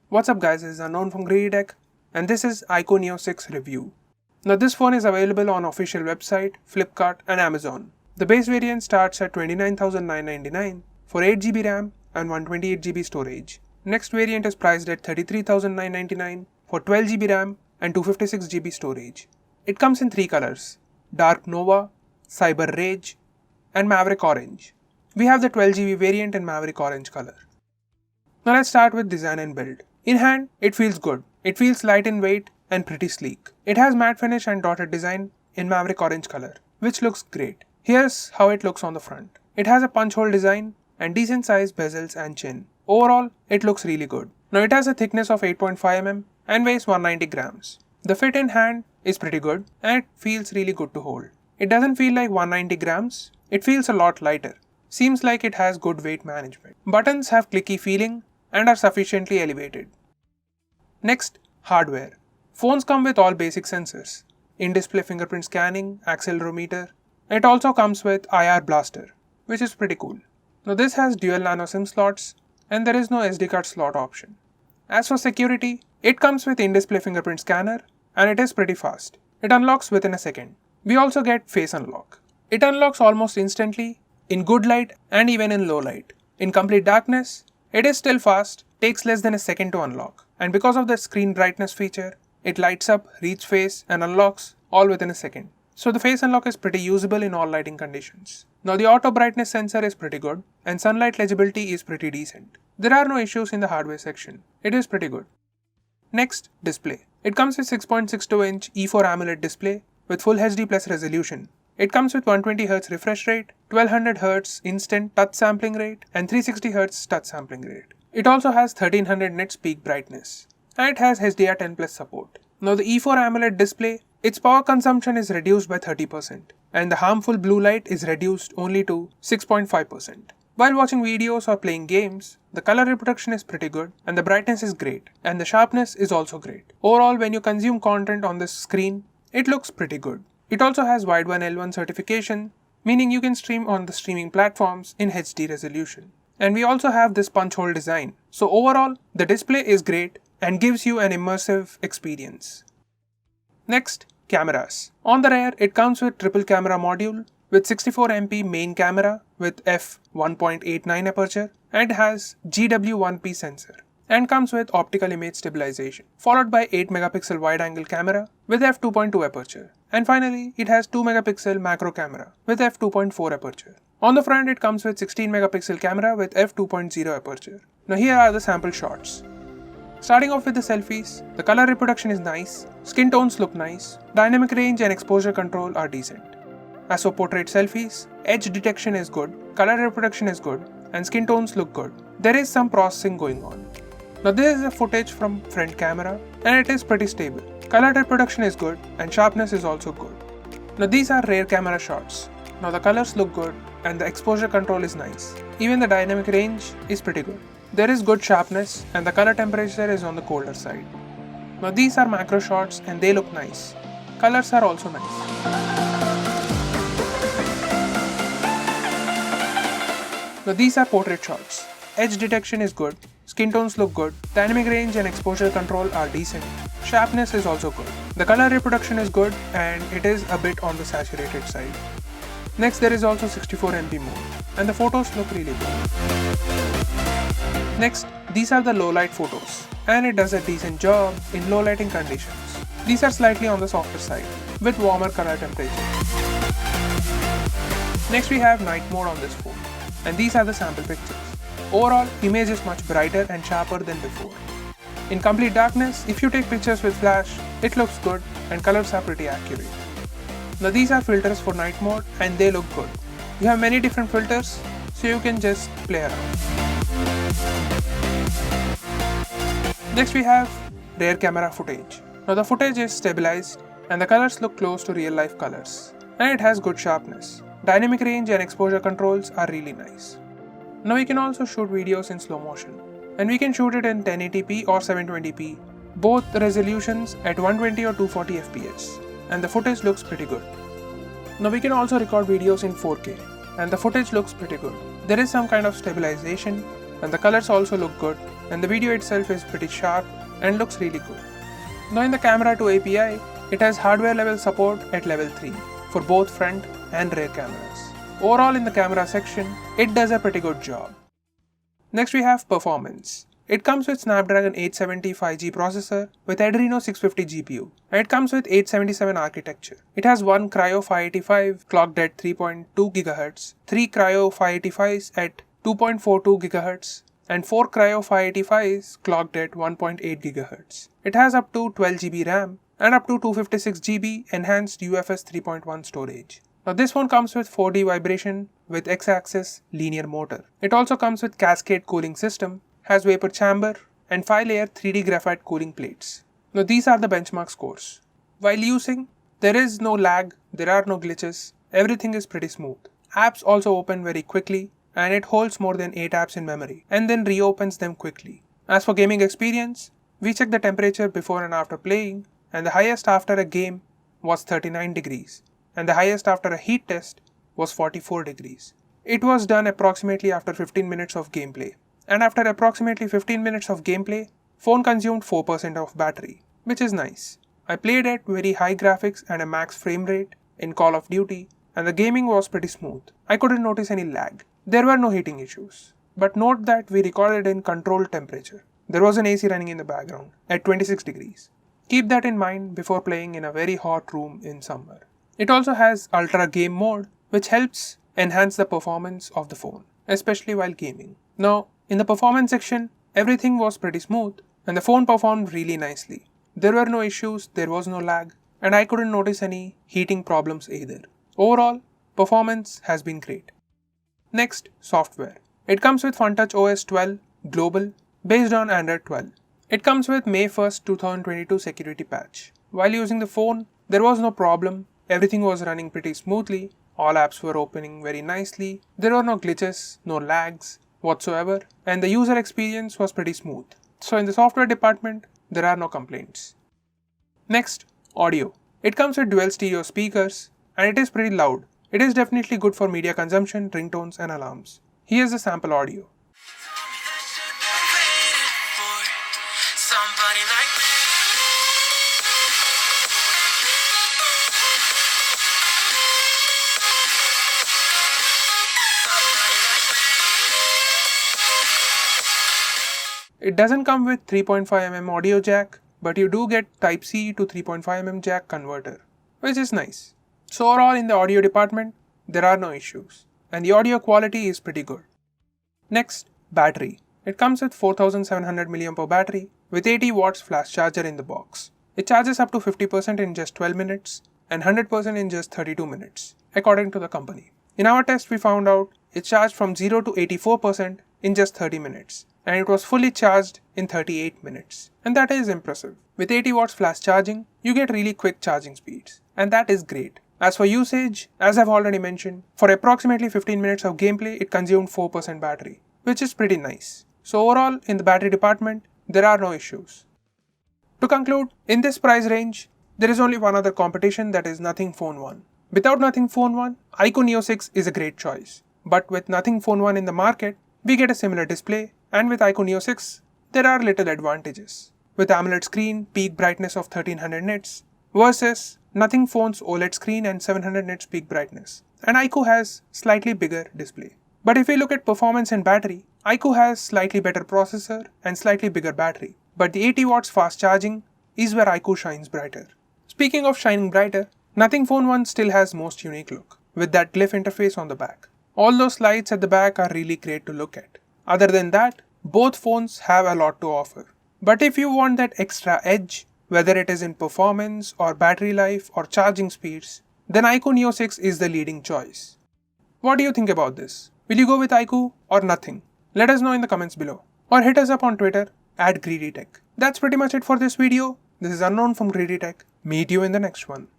What's up guys, this is Unknown from GreedyTech and this is iQOO Neo 6 review. Now this phone is available on official website, Flipkart and Amazon. The base variant starts at 29,999 for 8GB RAM and 128GB storage. Next variant is priced at 33,999 for 12GB RAM and 256GB storage. It comes in 3 colors, Dark Nova, Cyber Rage and Maverick Orange. We have the 12GB variant in Maverick Orange color. Now let's start with design and build. In hand, it feels good. It feels light in weight and pretty sleek. It has matte finish and dotted design in Maverick Orange color, which looks great. Here's how it looks on the front. It has a punch hole design and decent sized bezels and chin. Overall, it looks really good. Now it has a thickness of 8.5 mm and weighs 190 grams. The fit in hand is pretty good and it feels really good to hold. It doesn't feel like 190 grams, it feels a lot lighter. Seems like it has good weight management. Buttons have clicky feeling and are sufficiently elevated. Next, hardware. Phones come with all basic sensors. In-display fingerprint scanning, accelerometer. It also comes with IR blaster, which is pretty cool. Now this has dual nano SIM slots and there is no SD card slot option. As for security, it comes with in-display fingerprint scanner and it is pretty fast. It unlocks within a second. We also get face unlock. It unlocks almost instantly in good light and even in low light. In complete darkness, it is still fast, takes less than a second to unlock. And because of the screen brightness feature, it lights up, reads face and unlocks all within a second. So the face unlock is pretty usable in all lighting conditions. Now the auto brightness sensor is pretty good and sunlight legibility is pretty decent. There are no issues in the hardware section. It is pretty good. Next, display. It comes with 6.62-inch E4 AMOLED display with Full HD Plus resolution. It comes with 120Hz refresh rate, 1200Hz instant touch sampling rate and 360Hz touch sampling rate. It also has 1300 nits peak brightness. And it has HDR10 Plus support. Now the E4 AMOLED display, its power consumption is reduced by 30% and the harmful blue light is reduced only to 6.5%. While watching videos or playing games, the color reproduction is pretty good and the brightness is great and the sharpness is also great. Overall, when you consume content on this screen, it looks pretty good. It also has Wide1 L1 certification, meaning you can stream on the streaming platforms in HD resolution. And we also have this punch hole design. So overall, the display is great and gives you an immersive experience. Next, cameras. On the rear, it comes with triple camera module with 64MP main camera with f1.89 aperture and has GW1P sensor and comes with optical image stabilization, followed by 8MP wide angle camera with f2.2 aperture. And finally, it has 2MP macro camera with f2.4 aperture. On the front, it comes with 16MP camera with f2.0 aperture. Now here are the sample shots. Starting off with the selfies, the color reproduction is nice, skin tones look nice, dynamic range and exposure control are decent. As for portrait selfies, edge detection is good, color reproduction is good, and skin tones look good. There is some processing going on. Now this is the footage from front camera and it is pretty stable. Color reproduction is good and sharpness is also good. Now these are rear camera shots. Now the colors look good and the exposure control is nice. Even the dynamic range is pretty good. There is good sharpness and the color temperature is on the colder side. Now these are macro shots and they look nice. Colors are also nice. Now these are portrait shots. Edge detection is good, skin tones look good, dynamic range and exposure control are decent, sharpness is also good. The color reproduction is good and it is a bit on the saturated side. Next there is also 64MP mode and the photos look really good. Next, these are the low light photos and it does a decent job in low lighting conditions. These are slightly on the softer side with warmer color temperature. Next we have night mode on this phone and these are the sample pictures. Overall, image is much brighter and sharper than before. In complete darkness, if you take pictures with flash, it looks good and colors are pretty accurate. Now these are filters for night mode and they look good. You have many different filters, so you can just play around. Next we have rear camera footage. Now the footage is stabilized and the colors look close to real life colors. And it has good sharpness. Dynamic range and exposure controls are really nice. Now we can also shoot videos in slow motion. And we can shoot it in 1080p or 720p, both resolutions at 120 or 240 fps. And the footage looks pretty good. Now we can also record videos in 4K and the footage looks pretty good. There is some kind of stabilization and the colors also look good and the video itself is pretty sharp and looks really good. Now in the camera to API, it has hardware level support at level 3 for both front and rear cameras. Overall in the camera section, it does a pretty good job. Next we have performance. It comes with Snapdragon 870 5G processor with Adreno 650 GPU, and it comes with 877 architecture. It has one Cryo 585 clocked at 3.2 GHz, 3 Cryo 585s at 2.42 GHz, and 4 Cryo 585s clocked at 1.8 GHz. It has up to 12 GB RAM and up to 256 GB enhanced UFS 3.1 storage. Now this phone comes with 4D vibration with X-axis linear motor. It also comes with cascade cooling system, has vapor chamber, and 5-layer 3D graphite cooling plates. Now these are the benchmark scores. While using, there is no lag, there are no glitches, everything is pretty smooth. Apps also open very quickly, and it holds more than 8 apps in memory and then reopens them quickly. As for gaming experience, we checked the temperature before and after playing, and the highest after a game was 39 degrees and the highest after a heat test was 44 degrees. It was done approximately after 15 minutes of gameplay, and after approximately 15 minutes of gameplay, phone consumed 4% of battery, which is nice. I played at very high graphics and a max frame rate in Call of Duty, and the gaming was pretty smooth. I couldn't notice any lag. There were no heating issues. But note that we recorded in controlled temperature. There was an AC running in the background at 26 degrees. Keep that in mind before playing in a very hot room in summer. It also has Ultra Game Mode, which helps enhance the performance of the phone, especially while gaming. Now, in the performance section, everything was pretty smooth and the phone performed really nicely. There were no issues, there was no lag, and I couldn't notice any heating problems either. Overall, performance has been great. Next, software. It comes with FunTouch OS 12 Global based on Android 12. It comes with May 1st, 2022 security patch. While using the phone, there was no problem. Everything was running pretty smoothly. All apps were opening very nicely. There were no glitches, no lags whatsoever, and the user experience was pretty smooth. So in the software department, there are no complaints. Next, audio. It comes with dual stereo speakers and it is pretty loud. It is definitely good for media consumption, ringtones and alarms. Here's the sample audio. It doesn't come with 3.5mm audio jack, but you do get Type-C to 3.5mm jack converter, which is nice. So overall in the audio department, there are no issues, and the audio quality is pretty good. Next, battery. It comes with 4700 mAh battery with 80 watts flash charger in the box. It charges up to 50% in just 12 minutes and 100% in just 32 minutes, according to the company. In our test, we found out it charged from 0 to 84% in just 30 minutes. And it was fully charged in 38 minutes. And that is impressive. With 80 watts flash charging, you get really quick charging speeds. And that is great. As for usage, as I've already mentioned, for approximately 15 minutes of gameplay, it consumed 4% battery, which is pretty nice. So overall, in the battery department, there are no issues. To conclude, in this price range, there is only one other competition, that is Nothing Phone 1. Without Nothing Phone 1, iQOO Neo 6 is a great choice. But with Nothing Phone 1 in the market, we get a similar display, and with iQOO Neo 6, there are little advantages. With AMOLED screen, peak brightness of 1300 nits versus Nothing Phone's OLED screen and 700 nits peak brightness. And iQOO has slightly bigger display. But if we look at performance and battery, iQOO has slightly better processor and slightly bigger battery. But the 80 watts fast charging is where iQOO shines brighter. Speaking of shining brighter, Nothing Phone 1 still has most unique look, with that glyph interface on the back. All those slides at the back are really great to look at. Other than that, both phones have a lot to offer. But if you want that extra edge, whether it is in performance or battery life or charging speeds, then iQOO Neo 6 is the leading choice. What do you think about this? Will you go with iQOO or nothing? Let us know in the comments below. Or hit us up on Twitter @GreedyTech. That's pretty much it for this video. This is Unknown from GreedyTech. Meet you in the next one.